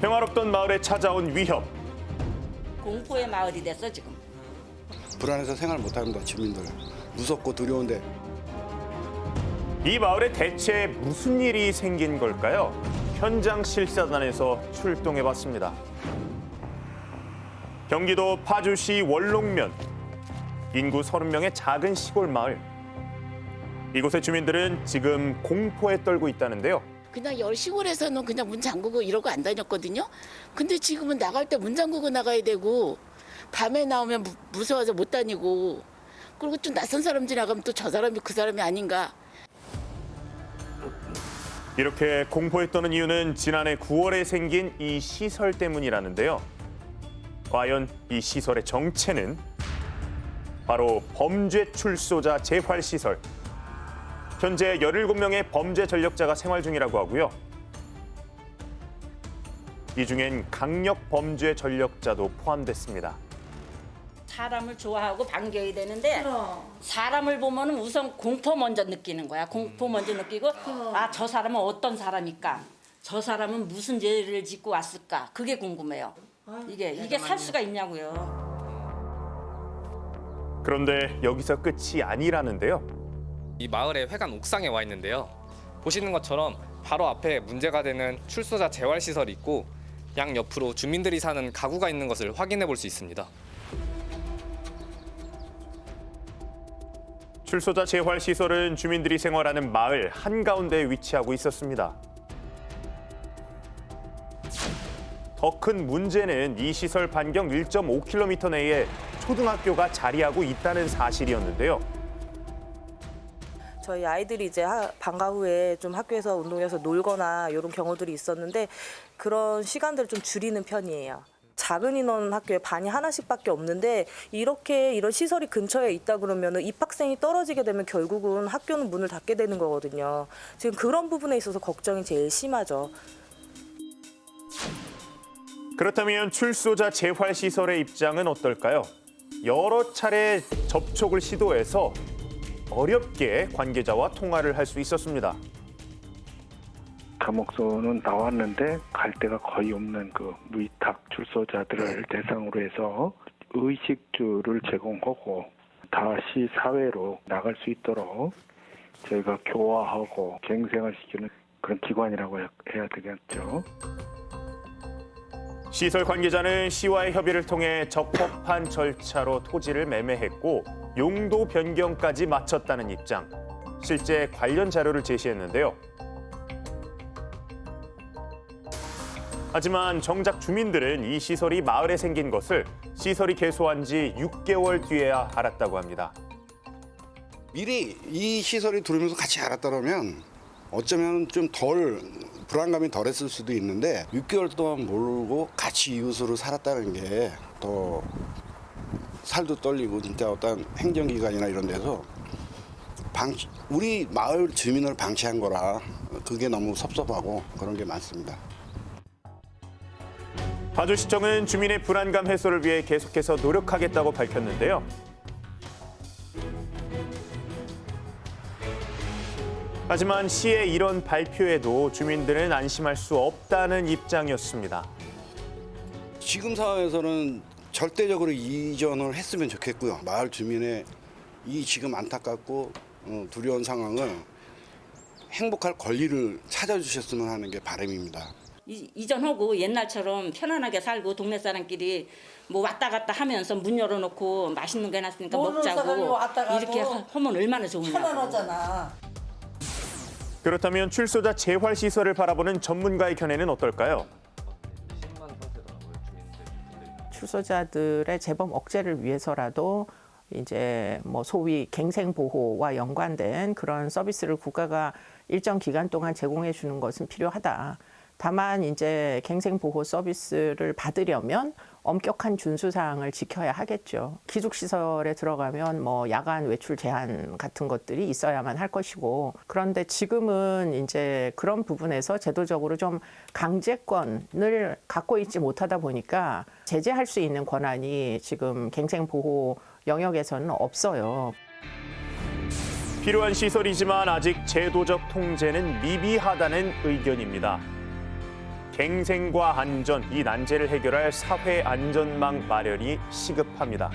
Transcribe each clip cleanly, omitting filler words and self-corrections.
평화롭던 마을에 찾아온 위협. 공포의 마을이 됐어 지금. 불안해서 생활 못합니다. 주민들 무섭고 두려운데. 이 마을에 대체 무슨 일이 생긴 걸까요? 현장 실사단에서 출동해봤습니다. 경기도 파주시 월롱면. 인구 30명의 작은 시골 마을. 이곳의 주민들은 지금 공포에 떨고 있다는데요. 그냥 시골에서는 그냥 문 잠그고 이러고 안 다녔거든요. 근데 지금은 나갈 때 문 잠그고 나가야 되고 밤에 나오면 무서워서 못 다니고 그리고 좀 낯선 사람들이 나가면 또 저 사람이 그 사람이 아닌가. 이렇게 공포에 떠는 이유는 지난해 9월에 생긴 이 시설 때문이라는데요. 과연 이 시설의 정체는 바로 범죄 출소자 재활시설. 현재 17명의 범죄 전력자가 생활 중이라고 하고요. 이 중엔 강력 범죄 전력자도 포함됐습니다. 사람을 좋아하고 반겨야 되는데 사람을 보면 우선 공포 먼저 느끼는 거야. 공포 먼저 느끼고 아, 저 사람은 어떤 사람일까? 저 사람은 무슨 죄를 짓고 왔을까? 그게 궁금해요. 이게 살 수가 있냐고요. 그런데 여기서 끝이 아니라는데요. 이 마을의 회관 옥상에 와 있는데요. 보시는 것처럼 바로 앞에 문제가 되는 출소자 재활시설이 있고 양 옆으로 주민들이 사는 가구가 있는 것을 확인해 볼 수 있습니다. 출소자 재활시설은 주민들이 생활하는 마을 한가운데에 위치하고 있었습니다. 더 큰 문제는 이 시설 반경 1.5km 내에 초등학교가 자리하고 있다는 사실이었는데요. 저희 아이들이 이제 방과 후에 좀 학교에서 운동해서 놀거나 이런 경우들이 있었는데 그런 시간들을 좀 줄이는 편이에요. 작은 인원 학교에 반이 하나씩밖에 없는데 이런 시설이 근처에 있다 그러면 입학생이 떨어지게 되면 결국은 학교는 문을 닫게 되는 거거든요. 지금 그런 부분에 있어서 걱정이 제일 심하죠. 그렇다면 출소자 재활시설의 입장은 어떨까요? 여러 차례 접촉을 시도해서 어렵게 관계자와 통화를 할 수 있었습니다. 감옥소는 나왔는데 갈 데가 거의 없는 그 무위탁 출소자들을 대상으로 해서 의식주를 제공하고 다시 사회로 나갈 수 있도록 저희가 교화하고 갱생을 시키는 그런 기관이라고 해야 되겠죠. 시설 관계자는 시와의 협의를 통해 적법한 절차로 토지를 매매했고 용도 변경까지 마쳤다는 입장. 실제 관련 자료를 제시했는데요. 하지만 정작 주민들은 이 시설이 마을에 생긴 것을 시설이 개소한 지 6개월 뒤에야 알았다고 합니다. 미리 이 시설이 들어오면서 같이 알았다면 어쩌면 좀 덜 불안감이 덜했을 수도 있는데 6개월 동안 모르고 같이 이웃으로 살았다는 게 더 살도 떨리고 진짜 어떤 행정기관이나 이런 데서 우리 마을 주민을 방치한 거라 그게 너무 섭섭하고 그런 게 많습니다. 파주시청은 주민의 불안감 해소를 위해 계속해서 노력하겠다고 밝혔는데요. 하지만 시의 이런 발표에도 주민들은 안심할 수 없다는 입장이었습니다. 지금 상황에서는 절대적으로 이전을 했으면 좋겠고요. 마을 주민의 이 지금 안타깝고 두려운 상황을 행복할 권리를 찾아주셨으면 하는 게 바람입니다. 이전하고 옛날처럼 편안하게 살고 동네 사람끼리 뭐 왔다 갔다 하면서 문 열어놓고 맛있는 거 해놨으니까 먹자고 이렇게 하면 얼마나 좋으냐고. 편안하잖아. 그렇다면 출소자 재활시설을 바라보는 전문가의 견해는 어떨까요? 출소자들의 재범 억제를 위해서라도 이제 뭐 소위 갱생 보호와 연관된 그런 서비스를 국가가 일정 기간 동안 제공해 주는 것은 필요하다. 다만 이제 갱생 보호 서비스를 받으려면 엄격한 준수 사항을 지켜야 하겠죠. 기숙 시설에 들어가면 뭐 야간 외출 제한 같은 것들이 있어야만 할 것이고, 그런데 지금은 이제 그런 부분에서 제도적으로 좀 강제권을 갖고 있지 못하다 보니까 제재할 수 있는 권한이 지금 갱생 보호 영역에서는 없어요. 필요한 시설이지만 아직 제도적 통제는 미비하다는 의견입니다. 갱생과 안전, 이 난제를 해결할 사회 안전망 마련이 시급합니다.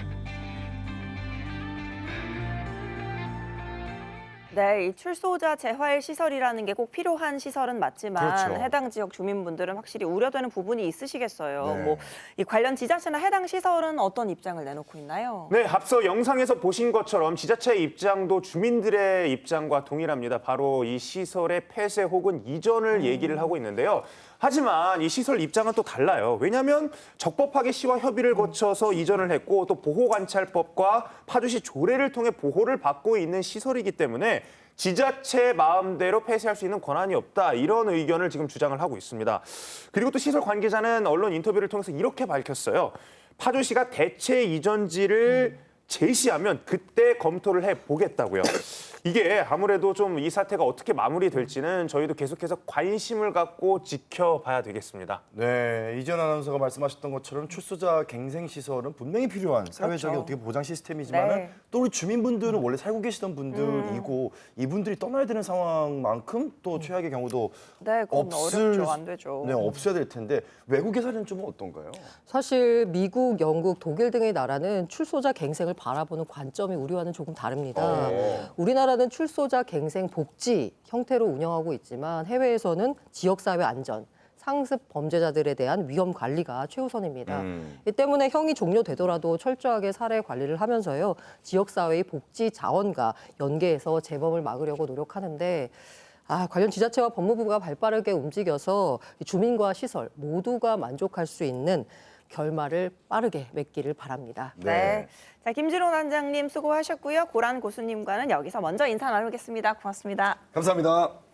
네, 이 출소자 재활 시설이라는 게 꼭 필요한 시설은 맞지만 그렇죠. 해당 지역 주민분들은 확실히 우려되는 부분이 있으시겠어요. 네. 뭐 이 관련 지자체나 해당 시설은 어떤 입장을 내놓고 있나요? 네, 앞서 영상에서 보신 것처럼 지자체의 입장도 주민들의 입장과 동일합니다. 바로 이 시설의 폐쇄 혹은 이전을 얘기를 하고 있는데요. 하지만 이 시설 입장은 또 달라요. 왜냐하면 적법하게 시와 협의를 거쳐서 이전을 했고 또 보호관찰법과 파주시 조례를 통해 보호를 받고 있는 시설이기 때문에 지자체 마음대로 폐쇄할 수 있는 권한이 없다. 이런 의견을 지금 주장을 하고 있습니다. 그리고 또 시설 관계자는 언론 인터뷰를 통해서 이렇게 밝혔어요. 파주시가 대체 이전지를 제시하면 그때 검토를 해보겠다고요. 이게 아무래도 좀 이 사태가 어떻게 마무리될지는 저희도 계속해서 관심을 갖고 지켜봐야 되겠습니다. 네, 이전 아나운서가 말씀하셨던 것처럼 출소자 갱생 시설은 분명히 필요한 사회적인 어떻게 보장 시스템이지만 네. 또 우리 주민분들은 원래 살고 계시던 분들이고 이분들이 떠나야 되는 상황만큼 또 최악의 경우도 네, 그건 어렵죠. 안 되죠. 네, 없어야 될 텐데 외국의 사례는 좀 어떤가요? 사실 미국, 영국, 독일 등의 나라는 출소자 갱생을 바라보는 관점이 우리와는 조금 다릅니다. 우리나라는 출소자 갱생 복지 형태로 운영하고 있지만 해외에서는 지역사회 안전, 상습 범죄자들에 대한 위험 관리가 최우선입니다. 이 때문에 형이 종료되더라도 철저하게 사례 관리를 하면서요. 지역사회의 복지 자원과 연계해서 재범을 막으려고 노력하는데 관련 지자체와 법무부가 발빠르게 움직여서 주민과 시설 모두가 만족할 수 있는 결말을 빠르게 맺기를 바랍니다. 네. 자, 김지론 원장님 수고하셨고요. 고란 고수님과는 여기서 먼저 인사 나누겠습니다. 고맙습니다. 감사합니다.